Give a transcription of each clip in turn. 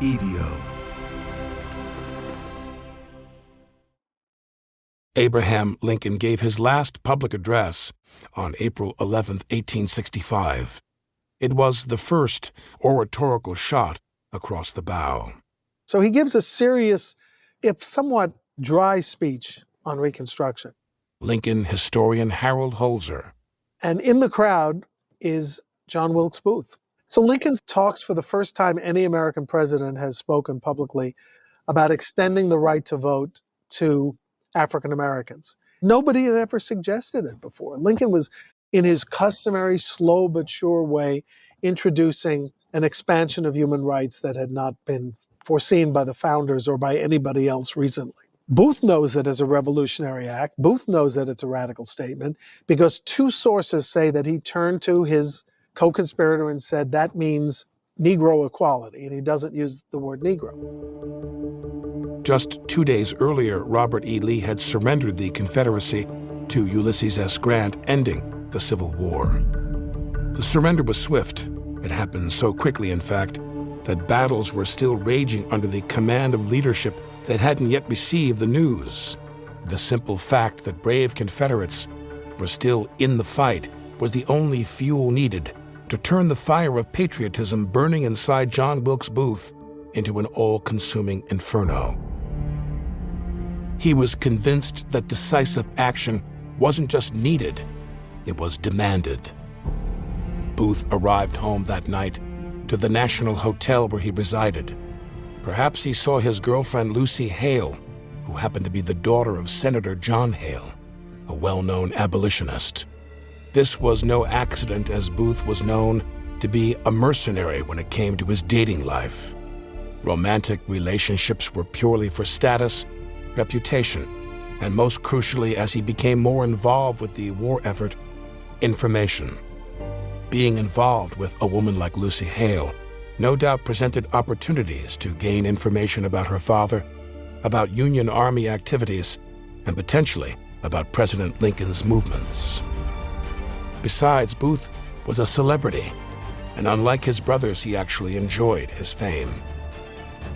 EVO. Abraham Lincoln gave his last public address on April 11, 1865. It was the first oratorical shot across the bow. So he gives a serious, if somewhat dry speech on Reconstruction. Lincoln historian Harold Holzer. And in the crowd is John Wilkes Booth. So Lincoln talks for the first time any American president has spoken publicly about extending the right to vote to African Americans. Nobody had ever suggested it before. Lincoln was, in his customary slow but sure way, introducing an expansion of human rights that had not been foreseen by the founders or by anybody else recently. Booth knows that it's a revolutionary act. Booth knows that it's a radical statement because two sources say that he turned to his co-conspirator and said that means Negro equality, and he doesn't use the word Negro. Just 2 days earlier, Robert E. Lee had surrendered the Confederacy to Ulysses S. Grant, ending the Civil War. The surrender was swift. It happened so quickly, in fact, that battles were still raging under the command of leadership that hadn't yet received the news. The simple fact that brave Confederates were still in the fight was the only fuel needed to turn the fire of patriotism burning inside John Wilkes Booth into an all-consuming inferno. He was convinced that decisive action wasn't just needed, it was demanded. Booth arrived home that night to the National Hotel where he resided. Perhaps he saw his girlfriend Lucy Hale, who happened to be the daughter of Senator John Hale, a well-known abolitionist. This was no accident, as Booth was known to be a mercenary when it came to his dating life. Romantic relationships were purely for status, reputation, and most crucially, as he became more involved with the war effort, information. Being involved with a woman like Lucy Hale no doubt presented opportunities to gain information about her father, about Union Army activities, and potentially about President Lincoln's movements. Besides, Booth was a celebrity, and unlike his brothers, he actually enjoyed his fame.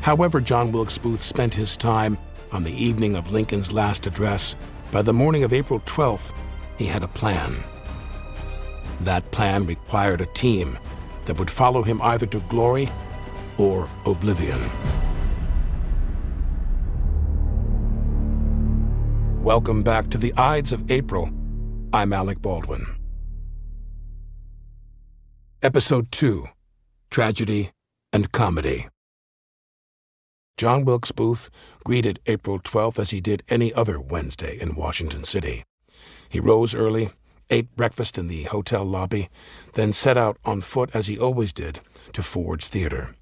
However John Wilkes Booth spent his time on the evening of Lincoln's last address, by the morning of April 12th, he had a plan. That plan required a team that would follow him either to glory or oblivion. Welcome back to the Ides of April. I'm Alec Baldwin. Episode 2, Tragedy and Comedy. John Wilkes Booth greeted April 12th as he did any other Wednesday in Washington City. He rose early, ate breakfast in the hotel lobby, then set out on foot, as he always did, to Ford's Theater.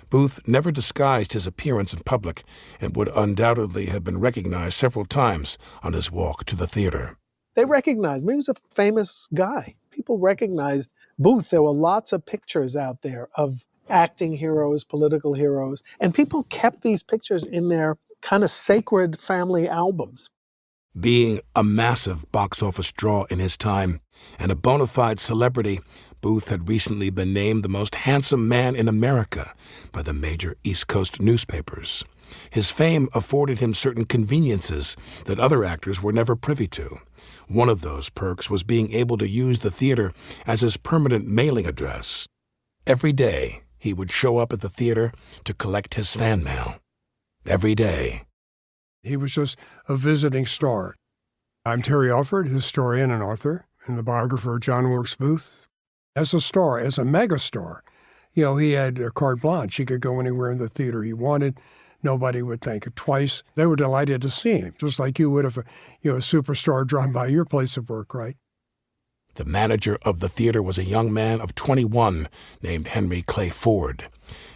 Booth never disguised his appearance in public and would undoubtedly have been recognized several times on his walk to the theater. They recognized him. He was a famous guy. People recognized Booth. There were lots of pictures out there of acting heroes, political heroes, and people kept these pictures in their kind of sacred family albums. Being a massive box office draw in his time and a bona fide celebrity, Booth had recently been named the most handsome man in America by the major East Coast newspapers. His fame afforded him certain conveniences that other actors were never privy to. One of those perks was being able to use the theater as his permanent mailing address. Every day, he would show up at the theater to collect his fan mail. Every day. He was just a visiting star. I'm Terry Alford, historian and author, and the biographer of John Wilkes Booth. As a star, as a megastar, he had a carte blanche. He could go anywhere in the theater he wanted. Nobody would think twice. They were delighted to see him, just like you would if a superstar dropped by your place of work, right? The manager of the theater was a young man of 21 named Henry Clay Ford.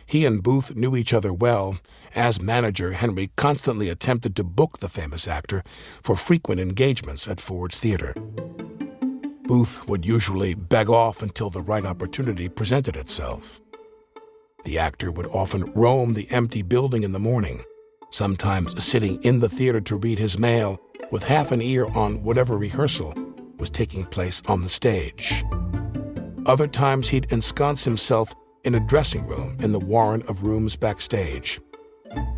He and Booth knew each other well. As manager, Henry constantly attempted to book the famous actor for frequent engagements at Ford's Theater. Booth would usually beg off until the right opportunity presented itself. The actor would often roam the empty building in the morning, sometimes sitting in the theater to read his mail with half an ear on whatever rehearsal was taking place on the stage. Other times he'd ensconce himself in a dressing room in the warren of rooms backstage.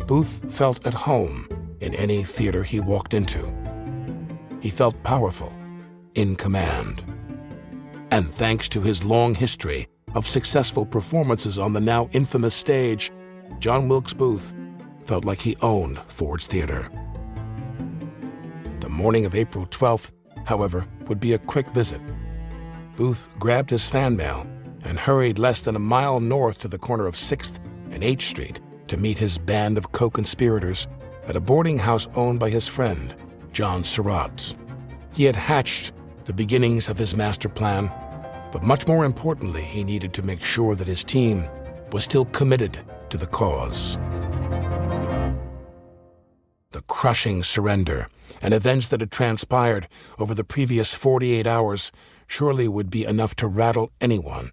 Booth felt at home in any theater he walked into. He felt powerful, in command. And thanks to his long history of successful performances on the now infamous stage, John Wilkes Booth felt like he owned Ford's Theater. The morning of April 12th, however, would be a quick visit. Booth grabbed his fan mail and hurried less than a mile north to the corner of 6th and H Street to meet his band of co-conspirators at a boarding house owned by his friend, John Surratt. He had hatched the beginnings of his master plan, but much more importantly, he needed to make sure that his team was still committed to the cause. The crushing surrender and events that had transpired over the previous 48 hours surely would be enough to rattle anyone.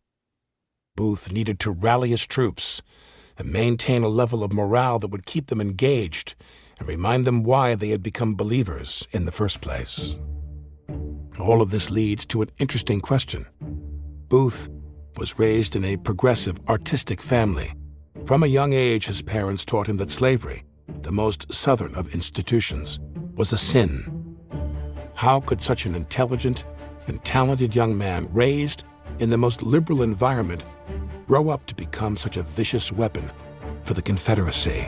Booth needed to rally his troops and maintain a level of morale that would keep them engaged and remind them why they had become believers in the first place. All of this leads to an interesting question. Booth was raised in a progressive, artistic family. From a young age, his parents taught him that slavery, the most southern of institutions, was a sin. How could such an intelligent and talented young man raised in the most liberal environment grow up to become such a vicious weapon for the Confederacy?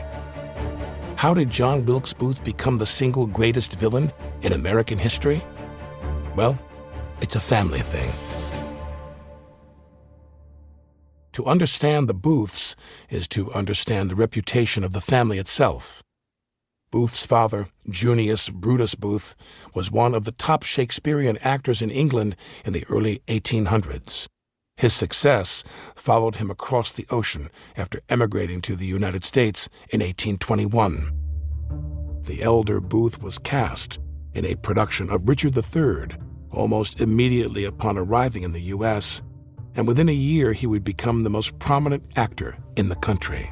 How did John Wilkes Booth become the single greatest villain in American history? Well, it's a family thing. To understand the Booths is to understand the reputation of the family itself. Booth's father, Junius Brutus Booth, was one of the top Shakespearean actors in England in the early 1800s. His success followed him across the ocean after emigrating to the United States in 1821. The elder Booth was cast in a production of Richard III almost immediately upon arriving in the U.S., and within a year he would become the most prominent actor in the country.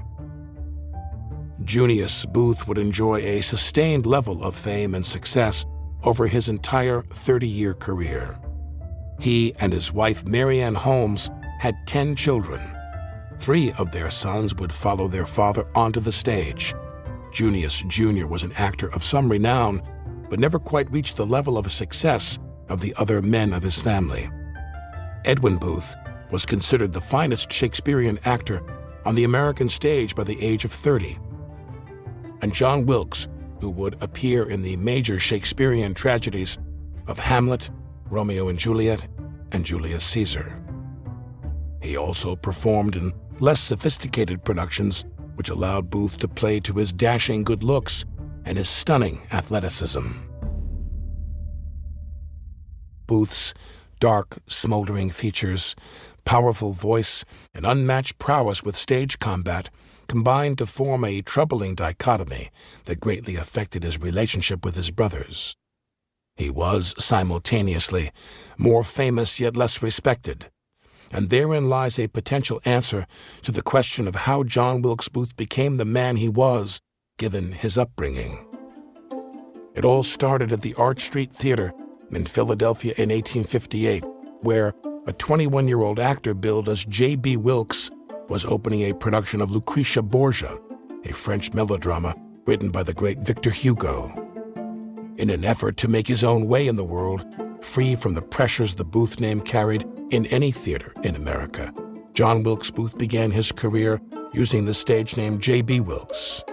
Junius Booth would enjoy a sustained level of fame and success over his entire 30-year career. He and his wife, Mary Ann Holmes, had 10 children. 3 of their sons would follow their father onto the stage. Junius Jr. was an actor of some renown, but never quite reached the level of success of the other men of his family. Edwin Booth was considered the finest Shakespearean actor on the American stage by the age of 30. And John Wilkes, who would appear in the major Shakespearean tragedies of Hamlet, Romeo and Juliet, and Julius Caesar. He also performed in less sophisticated productions, which allowed Booth to play to his dashing good looks and his stunning athleticism. Booth's dark, smoldering features, powerful voice, and unmatched prowess with stage combat combined to form a troubling dichotomy that greatly affected his relationship with his brothers. He was, simultaneously, more famous yet less respected, and therein lies a potential answer to the question of how John Wilkes Booth became the man he was, given his upbringing. It all started at the Arch Street Theater in Philadelphia in 1858, where a 21-year-old actor billed as J.B. Wilkes was opening a production of Lucretia Borgia, a French melodrama written by the great Victor Hugo. In an effort to make his own way in the world, free from the pressures the Booth name carried in any theater in America, John Wilkes Booth began his career using the stage name J.B. Wilkes.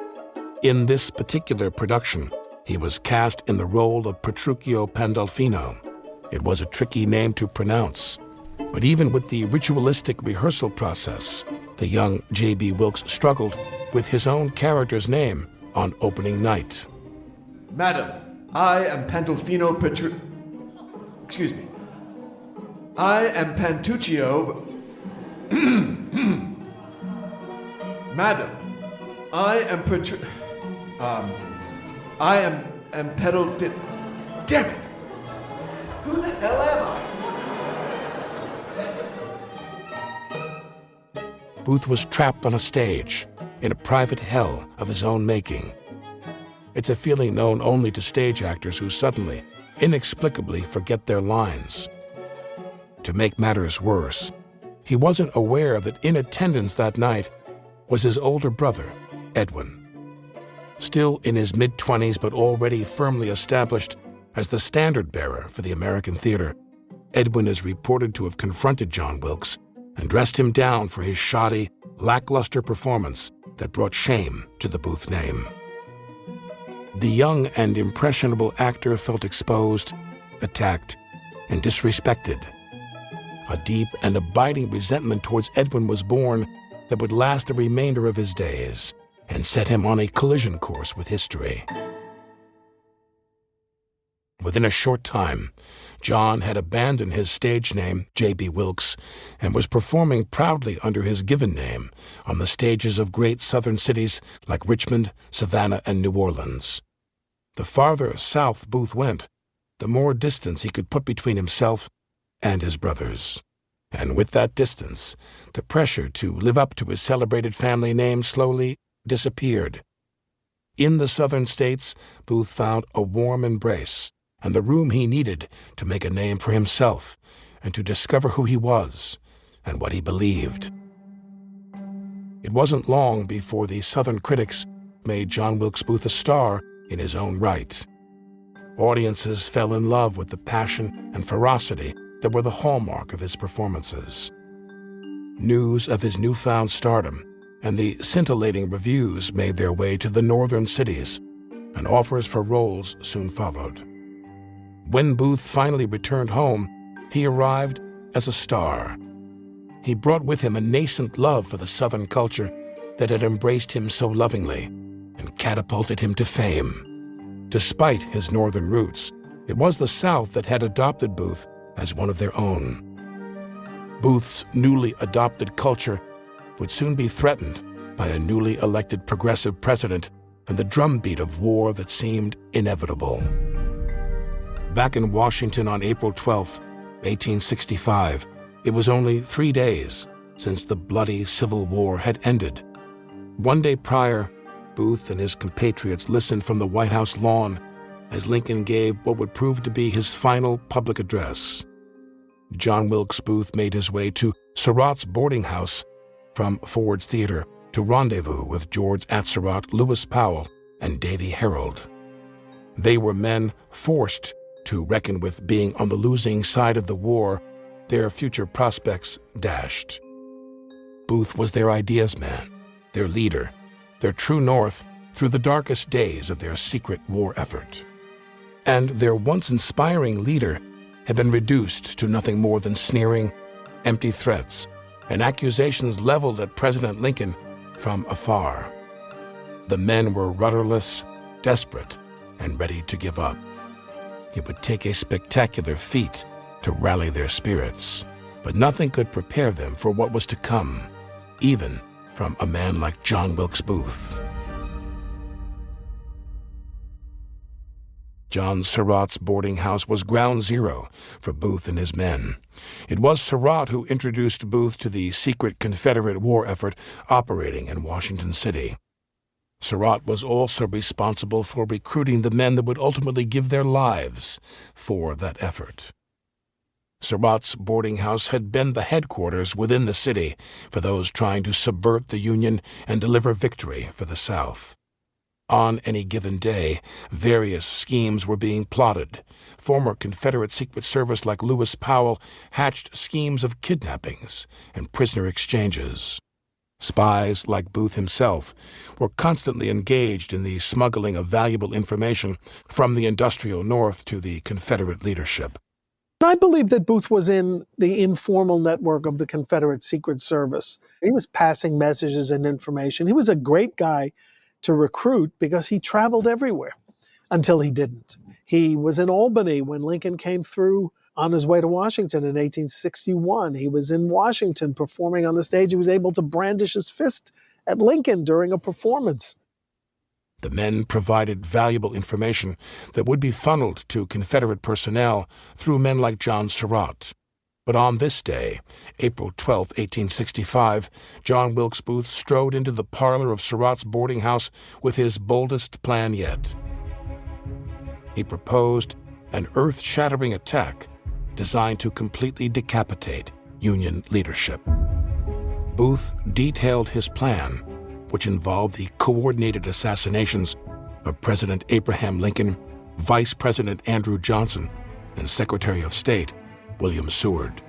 In this particular production, he was cast in the role of Petruchio Pandolfino. It was a tricky name to pronounce, but even with the ritualistic rehearsal process, the young J.B. Wilkes struggled with his own character's name on opening night. Madam, I am Pandolfino I am Pantuccio. Madam, I am Pedalfit. Damn it! Who the hell am I? Booth was trapped on a stage in a private hell of his own making. It's a feeling known only to stage actors who suddenly, inexplicably forget their lines. To make matters worse, he wasn't aware that in attendance that night was his older brother, Edwin. Still in his mid-20s but already firmly established as the standard-bearer for the American theater, Edwin is reported to have confronted John Wilkes and dressed him down for his shoddy, lackluster performance that brought shame to the Booth name. The young and impressionable actor felt exposed, attacked, and disrespected. A deep and abiding resentment towards Edwin was born that would last the remainder of his days and set him on a collision course with history. Within a short time, John had abandoned his stage name, J.B. Wilkes, and was performing proudly under his given name on the stages of great southern cities like Richmond, Savannah, and New Orleans. The farther south Booth went, the more distance he could put between himself and his brothers. And with that distance, the pressure to live up to his celebrated family name slowly disappeared. In the southern states, Booth found a warm embrace and the room he needed to make a name for himself and to discover who he was and what he believed. It wasn't long before the southern critics made John Wilkes Booth a star in his own right. Audiences fell in love with the passion and ferocity that were the hallmark of his performances. News of his newfound stardom and the scintillating reviews made their way to the northern cities, and offers for roles soon followed. When Booth finally returned home, he arrived as a star. He brought with him a nascent love for the Southern culture that had embraced him so lovingly and catapulted him to fame. Despite his northern roots, it was the South that had adopted Booth as one of their own. Booth's newly adopted culture would soon be threatened by a newly elected progressive president and the drumbeat of war that seemed inevitable. Back in Washington on April 12, 1865, it was only 3 days since the bloody Civil War had ended. One day prior, Booth and his compatriots listened from the White House lawn as Lincoln gave what would prove to be his final public address. John Wilkes Booth made his way to Surratt's boarding house from Ford's Theater to rendezvous with George Atzerodt, Lewis Powell, and Davy Herold. They were men forced to reckon with being on the losing side of the war, their future prospects dashed. Booth was their ideas man, their leader, their true north through the darkest days of their secret war effort. And their once inspiring leader had been reduced to nothing more than sneering, empty threats, and accusations leveled at President Lincoln from afar. The men were rudderless, desperate, and ready to give up. It would take a spectacular feat to rally their spirits, but nothing could prepare them for what was to come, even from a man like John Wilkes Booth. John Surratt's boarding house was ground zero for Booth and his men. It was Surratt who introduced Booth to the secret Confederate war effort operating in Washington City. Surratt was also responsible for recruiting the men that would ultimately give their lives for that effort. Surratt's boarding house had been the headquarters within the city for those trying to subvert the Union and deliver victory for the South. On any given day, various schemes were being plotted. Former Confederate Secret Service like Lewis Powell hatched schemes of kidnappings and prisoner exchanges. Spies like Booth himself were constantly engaged in the smuggling of valuable information from the industrial North to the Confederate leadership. I believe that Booth was in the informal network of the Confederate Secret Service. He was passing messages and information. He was a great guy to recruit because he traveled everywhere until he didn't. He was in Albany when Lincoln came through on his way to Washington in 1861. He was in Washington performing on the stage. He was able to brandish his fist at Lincoln during a performance. The men provided valuable information that would be funneled to Confederate personnel through men like John Surratt. But on this day, April 12, 1865, John Wilkes Booth strode into the parlor of Surratt's boarding house with his boldest plan yet. He proposed an earth-shattering attack designed to completely decapitate Union leadership. Booth detailed his plan, which involved the coordinated assassinations of President Abraham Lincoln, Vice President Andrew Johnson, and Secretary of State William Seward.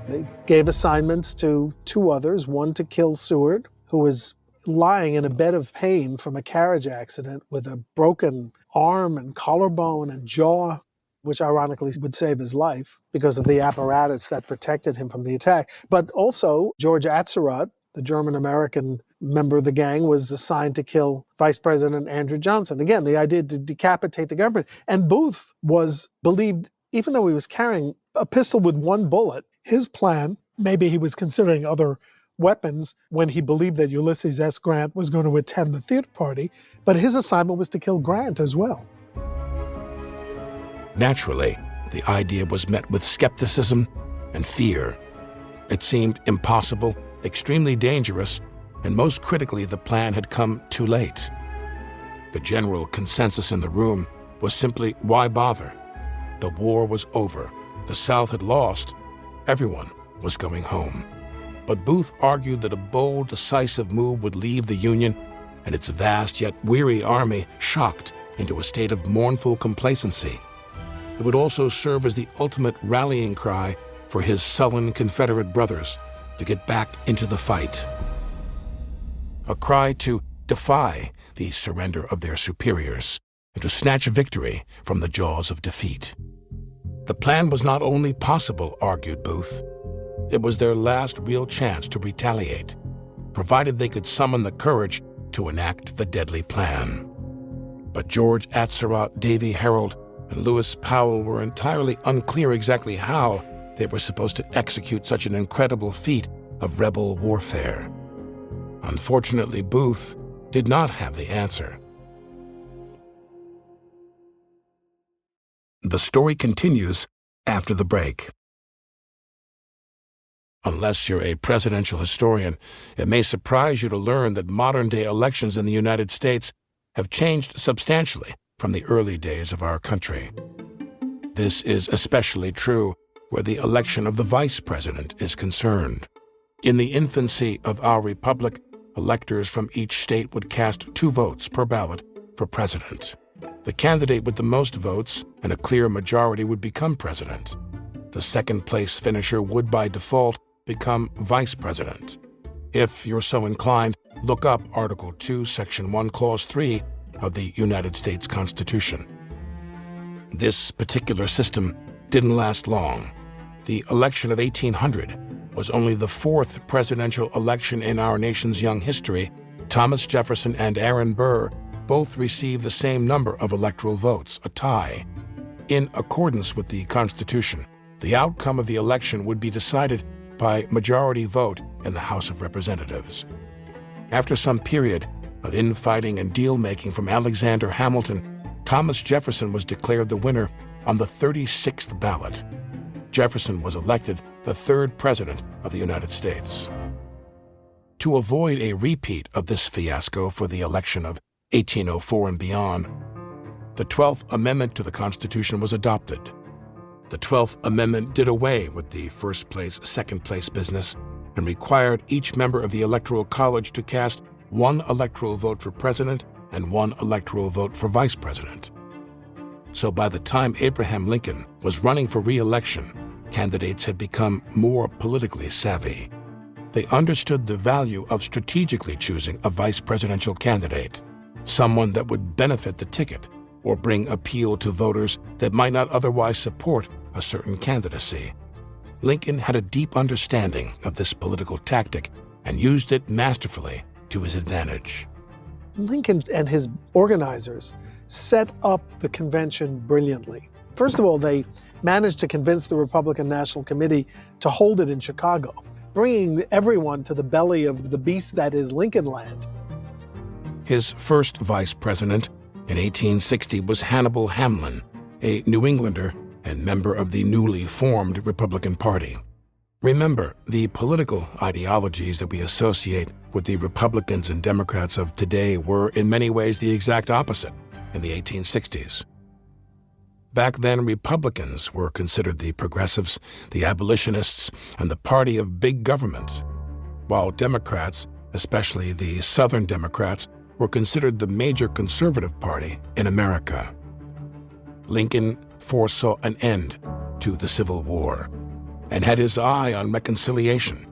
They gave assignments to two others, one to kill Seward, who was lying in a bed of pain from a carriage accident with a broken arm and collarbone and jaw, which ironically would save his life because of the apparatus that protected him from the attack. But also, George Atzerodt, the German-American member of the gang, was assigned to kill Vice President Andrew Johnson. Again, the idea to decapitate the government. And Booth was believed, even though he was carrying a pistol with one bullet, his plan, maybe he was considering other weapons when he believed that Ulysses S. Grant was going to attend the theater party, but his assignment was to kill Grant as well. Naturally, the idea was met with skepticism and fear. It seemed impossible, extremely dangerous, and most critically, the plan had come too late. The general consensus in the room was simply, why bother? The war was over. The South had lost. Everyone was going home. But Booth argued that a bold, decisive move would leave the Union and its vast yet weary army shocked into a state of mournful complacency. It would also serve as the ultimate rallying cry for his sullen Confederate brothers to get back into the fight. A cry to defy the surrender of their superiors and to snatch victory from the jaws of defeat. The plan was not only possible, argued Booth, it was their last real chance to retaliate, provided they could summon the courage to enact the deadly plan. But George Atzerodt, Davy Herold, and Lewis Powell were entirely unclear exactly how they were supposed to execute such an incredible feat of rebel warfare. Unfortunately, Booth did not have the answer. The story continues after the break. Unless you're a presidential historian, it may surprise you to learn that modern-day elections in the United States have changed substantially from the early days of our country. This is especially true where the election of the vice president is concerned. In the infancy of our republic, electors from each state would cast 2 votes per ballot for president. The candidate with the most votes and a clear majority would become president. The second-place finisher would, by default, become vice president. If you're so inclined, look up Article 2, Section 1, Clause 3 of the United States Constitution. This particular system didn't last long. The election of 1800 was only the 4th presidential election in our nation's young history. Thomas Jefferson and Aaron Burr both received the same number of electoral votes, a tie. In accordance with the Constitution, the outcome of the election would be decided by majority vote in the House of Representatives. After some period of infighting and deal-making from Alexander Hamilton, Thomas Jefferson was declared the winner on the 36th ballot. Jefferson was elected the 3rd president of the United States. To avoid a repeat of this fiasco for the election of 1804 and beyond, the 12th Amendment to the Constitution was adopted. The 12th Amendment did away with the first-place, second-place business and required each member of the Electoral College to cast 1 electoral vote for president and 1 electoral vote for vice president. So by the time Abraham Lincoln was running for re-election, candidates had become more politically savvy. They understood the value of strategically choosing a vice presidential candidate, someone that would benefit the ticket or bring appeal to voters that might not otherwise support a certain candidacy. Lincoln had a deep understanding of this political tactic and used it masterfully to his advantage. Lincoln and his organizers set up the convention brilliantly. First of all, they managed to convince the Republican National Committee to hold it in Chicago, bringing everyone to the belly of the beast that is Lincoln Land. His first vice president in 1860 was Hannibal Hamlin, a New Englander and member of the newly formed Republican Party. Remember, the political ideologies that we associate with the Republicans and Democrats of today were in many ways the exact opposite in the 1860s. Back then, Republicans were considered the progressives, the abolitionists, and the party of big government, while Democrats, especially the Southern Democrats, were considered the major conservative party in America. Lincoln foresaw an end to the Civil War and had his eye on reconciliation.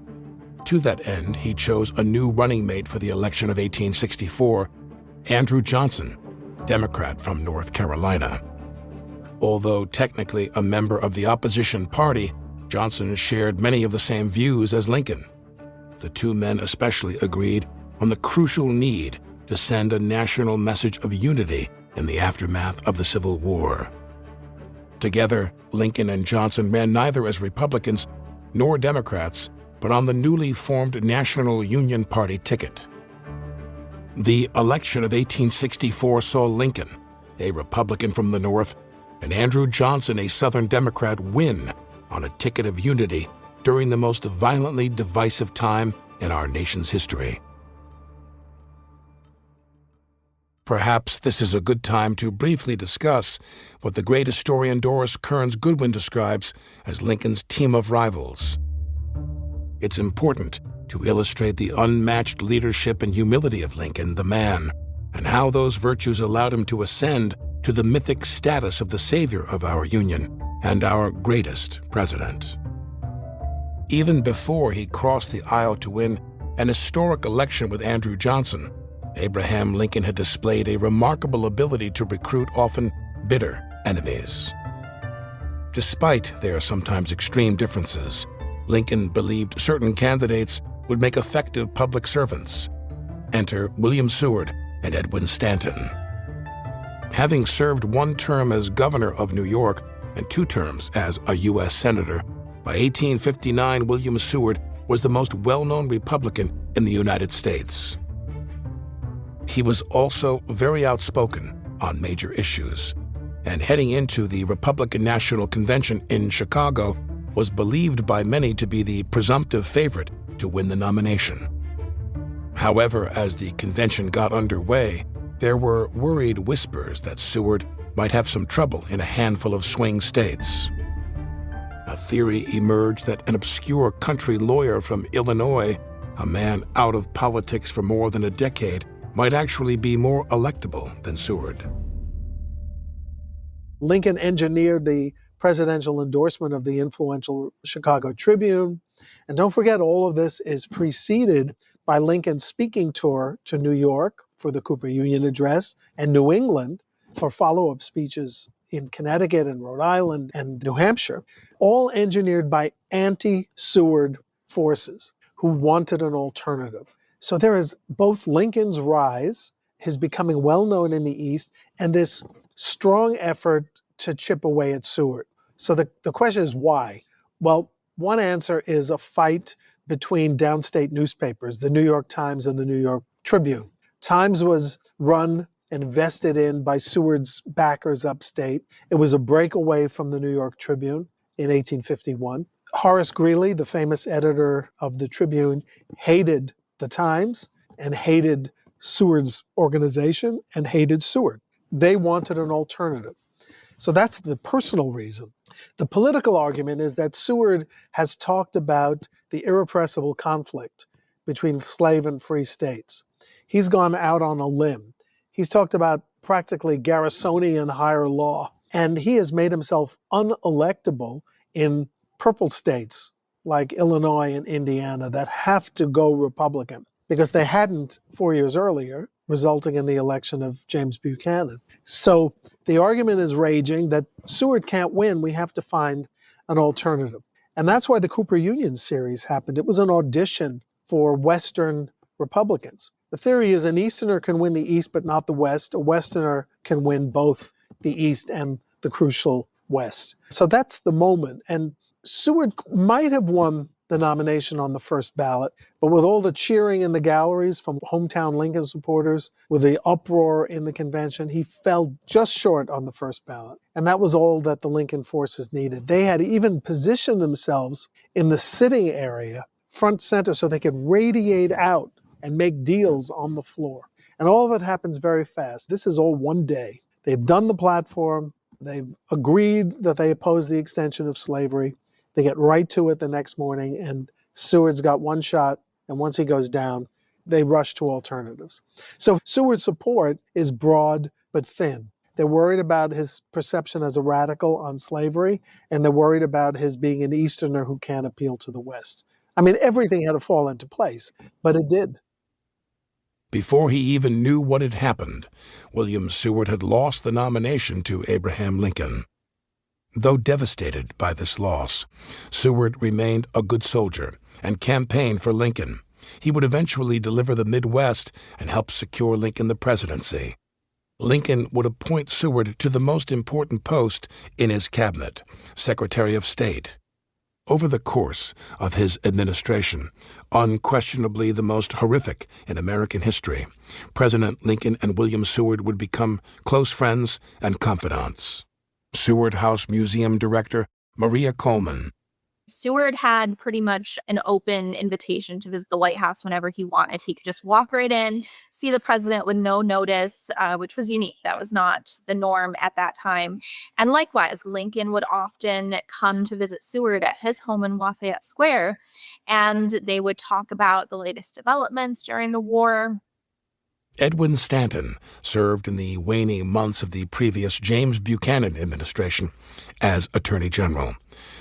To that end, he chose a new running mate for the election of 1864, Andrew Johnson, Democrat from North Carolina. Although technically a member of the opposition party, Johnson shared many of the same views as Lincoln. The two men especially agreed on the crucial need to send a national message of unity in the aftermath of the Civil War. Together, Lincoln and Johnson ran neither as Republicans nor Democrats, but on the newly formed National Union Party ticket. The election of 1864 saw Lincoln, a Republican from the North, and Andrew Johnson, a Southern Democrat, win on a ticket of unity during the most violently divisive time in our nation's history. Perhaps this is a good time to briefly discuss what the great historian Doris Kearns Goodwin describes as Lincoln's team of rivals. It's important to illustrate the unmatched leadership and humility of Lincoln, the man, and how those virtues allowed him to ascend to the mythic status of the savior of our Union and our greatest president. Even before he crossed the aisle to win an historic election with Andrew Johnson, Abraham Lincoln had displayed a remarkable ability to recruit often bitter enemies. Despite their sometimes extreme differences, Lincoln believed certain candidates would make effective public servants. Enter William Seward and Edwin Stanton. Having served one term as governor of New York and 2 terms as a U.S. senator, by 1859 William Seward was the most well-known Republican in the United States. He was also very outspoken on major issues, and heading into the Republican National Convention in Chicago, was believed by many to be the presumptive favorite to win the nomination. However, as the convention got underway, there were worried whispers that Seward might have some trouble in a handful of swing states. A theory emerged that an obscure country lawyer from Illinois, a man out of politics for more than a decade, might actually be more electable than Seward. Lincoln engineered the presidential endorsement of the influential Chicago Tribune. And don't forget, all of this is preceded by Lincoln's speaking tour to New York for the Cooper Union Address and New England for follow-up speeches in Connecticut and Rhode Island and New Hampshire, all engineered by anti-Seward forces who wanted an alternative. So there is both Lincoln's rise, his becoming well-known in the East, and this strong effort to chip away at Seward. So the question is why? Well, one answer is a fight between downstate newspapers, the New York Times and the New York Tribune. Times was run and invested in by Seward's backers upstate. It was a breakaway from the New York Tribune in 1851. Horace Greeley, the famous editor of the Tribune, hated the Times and hated Seward's organization and hated Seward. They wanted an alternative. So that's the personal reason. The political argument is that Seward has talked about the irrepressible conflict between slave and free states. He's gone out on a limb. He's talked about practically Garrisonian higher law, and he has made himself unelectable in purple states like Illinois and Indiana that have to go Republican because they hadn't 4 years earlier, resulting in the election of James Buchanan. So the argument is raging that Seward can't win. We have to find an alternative. And that's why the Cooper Union series happened. It was an audition for Western Republicans. The theory is an Easterner can win the East, but not the West. A Westerner can win both the East and the crucial West. So that's the moment. And Seward might have won the nomination on the first ballot, but with all the cheering in the galleries from hometown Lincoln supporters, with the uproar in the convention, he fell just short on the first ballot. And that was all that the Lincoln forces needed. They had even positioned themselves in the sitting area, front center, so they could radiate out and make deals on the floor. And all of it happens very fast. This is all one day. They've done the platform, They've agreed that they oppose the extension of slavery. They get right to it the next morning, and Seward's got one shot, and once he goes down, they rush to alternatives. So Seward's support is broad but thin. They're worried about his perception as a radical on slavery, and they're worried about his being an Easterner who can't appeal to the West. I mean, everything had to fall into place, but it did. Before he even knew what had happened, William Seward had lost the nomination to Abraham Lincoln. Though devastated by this loss, Seward remained a good soldier and campaigned for Lincoln. He would eventually deliver the Midwest and help secure Lincoln the presidency. Lincoln would appoint Seward to the most important post in his cabinet, Secretary of State. Over the course of his administration, unquestionably the most horrific in American history, President Lincoln and William Seward would become close friends and confidants. Seward House Museum Director Maria Coleman. Seward had pretty much an open invitation to visit the White House whenever he wanted. He could just walk right in, see the president with no notice, which was unique. That was not the norm at that time. And likewise, Lincoln would often come to visit Seward at his home in Lafayette Square, and they would talk about the latest developments during the war. Edwin Stanton served in the waning months of the previous James Buchanan administration as Attorney General.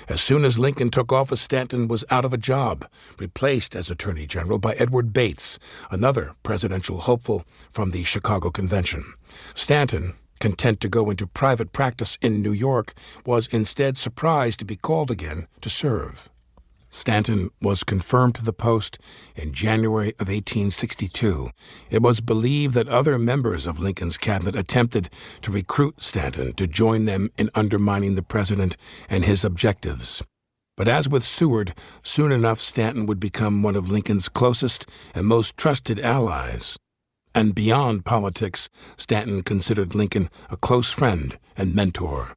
As soon as Lincoln took office, Stanton was out of a job, replaced as Attorney General by Edward Bates, another presidential hopeful from the Chicago Convention. Stanton, content to go into private practice in New York, was instead surprised to be called again to serve. Stanton was confirmed to the post in January of 1862. It was believed that other members of Lincoln's cabinet attempted to recruit Stanton to join them in undermining the president and his objectives. But as with Seward, soon enough Stanton would become one of Lincoln's closest and most trusted allies. And beyond politics, Stanton considered Lincoln a close friend and mentor.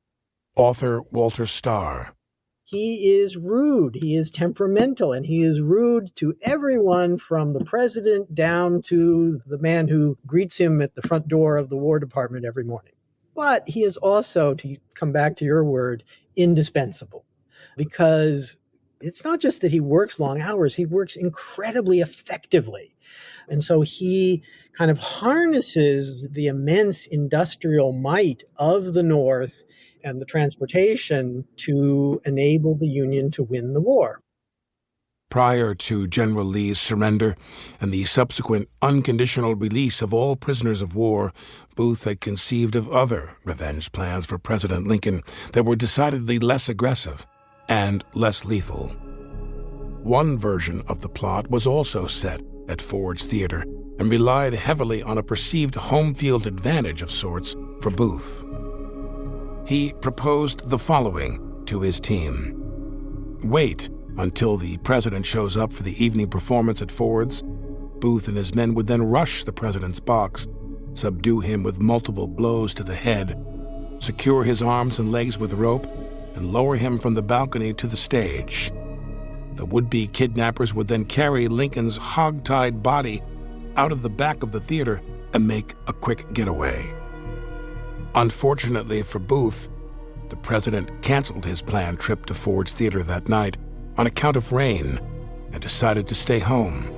Author Walter Starr. He is rude, he is temperamental, and he is rude to everyone from the president down to the man who greets him at the front door of the War Department every morning. But he is also, to come back to your word, indispensable. Because it's not just that he works long hours, he works incredibly effectively. And so he kind of harnesses the immense industrial might of the North and the transportation to enable the Union to win the war. Prior to General Lee's surrender and the subsequent unconditional release of all prisoners of war, Booth had conceived of other revenge plans for President Lincoln that were decidedly less aggressive and less lethal. One version of the plot was also set at Ford's Theater and relied heavily on a perceived home field advantage of sorts for Booth. He proposed the following to his team. Wait until the president shows up for the evening performance at Ford's. Booth and his men would then rush the president's box, subdue him with multiple blows to the head, secure his arms and legs with rope, and lower him from the balcony to the stage. The would-be kidnappers would then carry Lincoln's hog-tied body out of the back of the theater and make a quick getaway. Unfortunately for Booth, the president canceled his planned trip to Ford's Theater that night on account of rain and decided to stay home.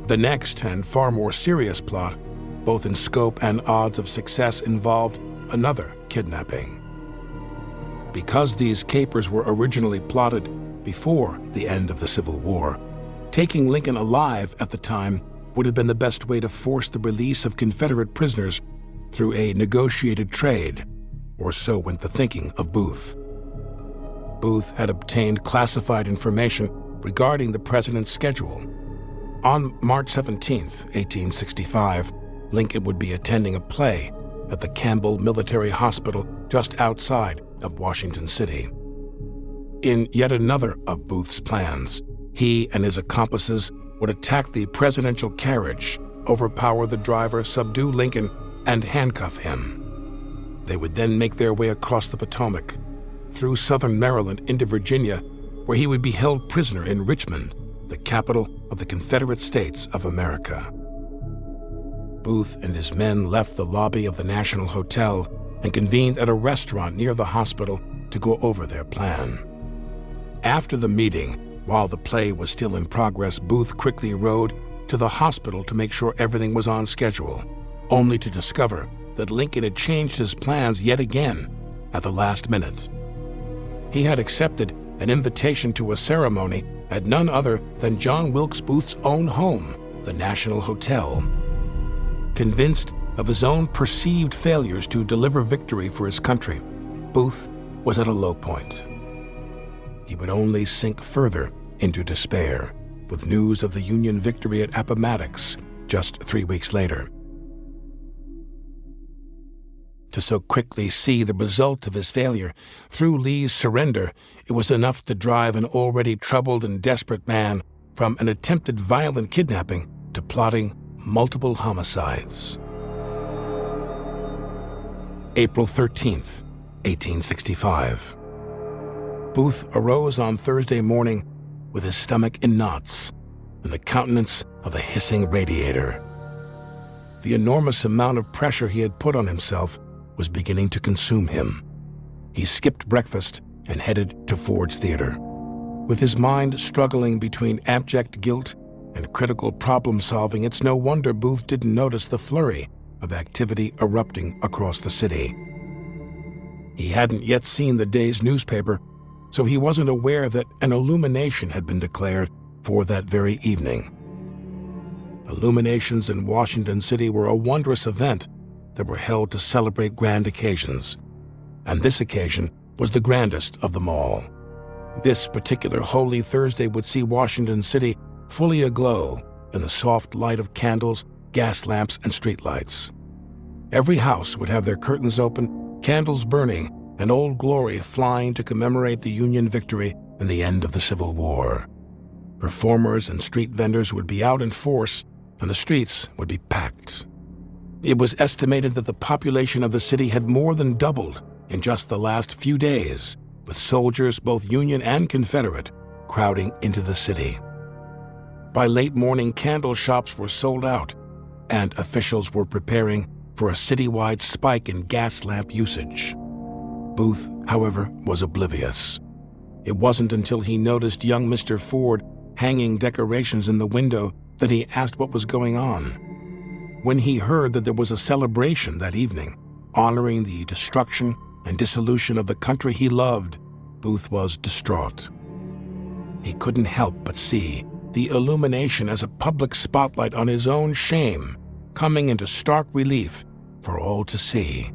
The next and far more serious plot, both in scope and odds of success, involved another kidnapping. Because these capers were originally plotted before the end of the Civil War, taking Lincoln alive at the time would have been the best way to force the release of Confederate prisoners through a negotiated trade, or so went the thinking of Booth. Booth had obtained classified information regarding the president's schedule. On March 17, 1865, Lincoln would be attending a play at the Campbell Military Hospital just outside of Washington City. In yet another of Booth's plans, he and his accomplices would attack the presidential carriage, overpower the driver, subdue Lincoln, and handcuff him. They would then make their way across the Potomac, through southern Maryland into Virginia, where he would be held prisoner in Richmond, the capital of the Confederate States of America. Booth and his men left the lobby of the National Hotel and convened at a restaurant near the hospital to go over their plan. After the meeting, while the play was still in progress, Booth quickly rode to the hospital to make sure everything was on schedule, only to discover that Lincoln had changed his plans yet again at the last minute. He had accepted an invitation to a ceremony at none other than John Wilkes Booth's own home, the National Hotel. Convinced of his own perceived failures to deliver victory for his country, Booth was at a low point. He would only sink further into despair with news of the Union victory at Appomattox just 3 weeks later. To so quickly see the result of his failure through Lee's surrender, it was enough to drive an already troubled and desperate man from an attempted violent kidnapping to plotting multiple homicides. April 13th, 1865. Booth arose on Thursday morning with his stomach in knots and the countenance of a hissing radiator. The enormous amount of pressure he had put on himself was beginning to consume him. He skipped breakfast and headed to Ford's Theater. With his mind struggling between abject guilt and critical problem-solving, it's no wonder Booth didn't notice the flurry of activity erupting across the city. He hadn't yet seen the day's newspaper, so he wasn't aware that an illumination had been declared for that very evening. Illuminations in Washington City were a wondrous event that were held to celebrate grand occasions, and this occasion was the grandest of them all. This particular Holy Thursday would see Washington City fully aglow in the soft light of candles, gas lamps, and streetlights. Every house would have their curtains open, candles burning, and Old Glory flying to commemorate the Union victory and the end of the Civil War. Performers and street vendors would be out in force, and the streets would be packed. It was estimated that the population of the city had more than doubled in just the last few days, with soldiers, both Union and Confederate, crowding into the city. By late morning, candle shops were sold out, and officials were preparing for a citywide spike in gas lamp usage. Booth, however, was oblivious. It wasn't until he noticed young Mr. Ford hanging decorations in the window that he asked what was going on. When he heard that there was a celebration that evening, honoring the destruction and dissolution of the country he loved, Booth was distraught. He couldn't help but see the illumination as a public spotlight on his own shame, coming into stark relief for all to see.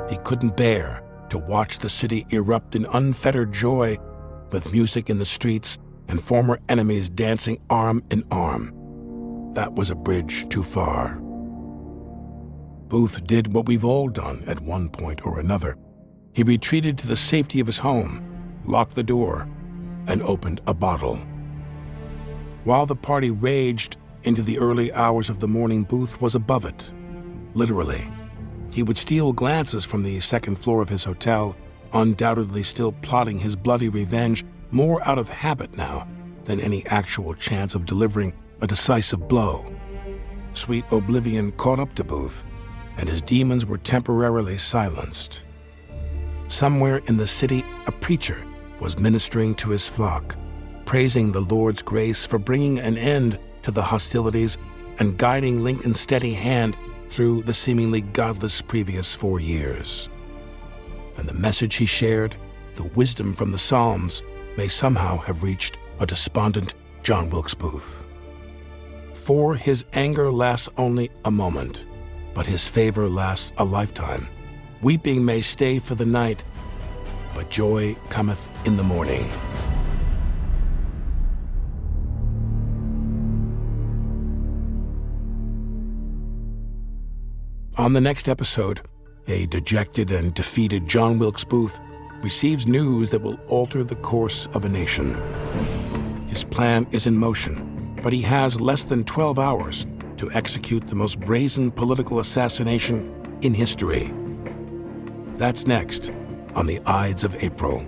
He couldn't bear to watch the city erupt in unfettered joy, with music in the streets and former enemies dancing arm in arm. That was a bridge too far. Booth did what we've all done at one point or another. He retreated to the safety of his home, locked the door, and opened a bottle. While the party raged into the early hours of the morning, Booth was above it, literally. He would steal glances from the second floor of his hotel, undoubtedly still plotting his bloody revenge, more out of habit now than any actual chance of delivering a decisive blow. Sweet oblivion caught up to Booth, and his demons were temporarily silenced. Somewhere in the city, a preacher was ministering to his flock, praising the Lord's grace for bringing an end to the hostilities and guiding Lincoln's steady hand through the seemingly godless previous 4 years. And the message he shared, the wisdom from the Psalms, may somehow have reached a despondent John Wilkes Booth. For his anger lasts only a moment, but his favor lasts a lifetime. Weeping may stay for the night, but joy cometh in the morning. On the next episode, a dejected and defeated John Wilkes Booth receives news that will alter the course of a nation. His plan is in motion, but he has less than 12 hours to execute the most brazen political assassination in history. That's next on the Ides of April.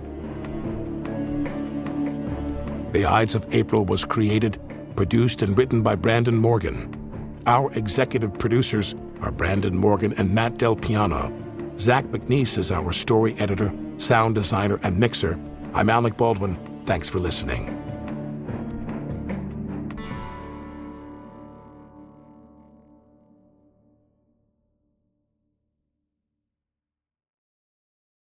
The Ides of April was created, produced, and written by Brandon Morgan. Our executive producers are Brandon Morgan and Matt Del Piano. Zach McNeese is our story editor, sound designer, and mixer. I'm Alec Baldwin. Thanks for listening.